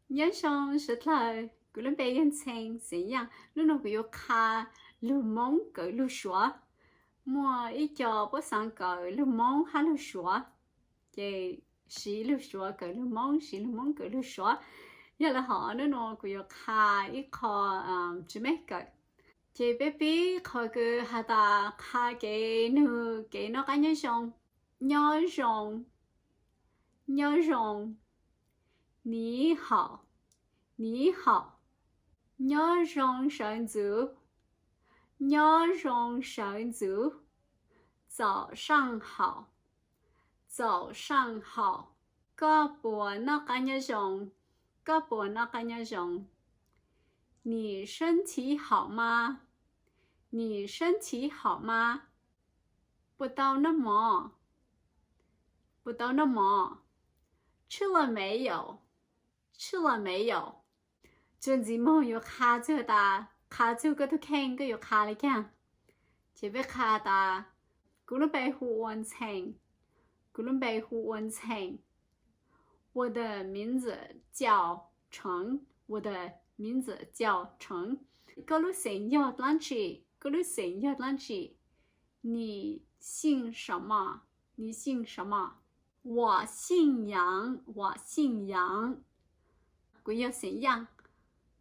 nhớ xong sẽ thời cứ lên bây yên xem sẽ yang lúc nào cứ khá lưu mong cỡ lưu xóa mua ít cho bố sang cỡ lưu mong hay lưu xóa thì xí lưu xóa cỡ lưu mong cỡ lưu xóa giờ là họ nó cứ khá ít khó chỉ mấy cỡ chị bé bí khỏi cứ hà ta khá cái nó cá nhân xong nhớ rồng 你好，你好，鸟上上组，鸟上上组，早上好，早上好，个波那个鸟上，个波那个鸟上，你身体好吗？你身体好吗？不到那么，不到那么，吃了没有？吃了没有？真是梦有卡住的，卡住个都看个有卡了看，这边卡的，古伦北湖完成，古伦北湖完成。我的名字叫陈，我的名字叫陈。格鲁森要lanchi，格鲁森要lanchi。你姓什么？你姓什么？我姓杨，我姓杨。กู要怎样？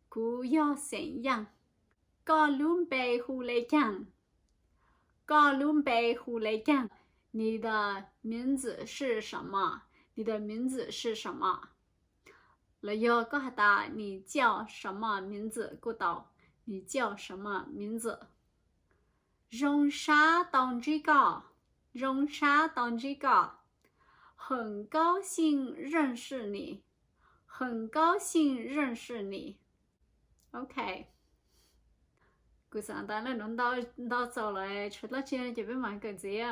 กู要怎样？ก็ลุมไปหูเลยกันก็ลุมไปหูเลยกัน你的名字是什么？你的名字是什么？了又告诉他你叫什么名字？顾导，你叫什么名字？用啥当这个？用啥当这个？很高兴认识你。很高兴认识你。OK， กูสั่งตาแล้วน้องดาวจอเลยชุดละเชียร์จะไปหมายเกิดเสีย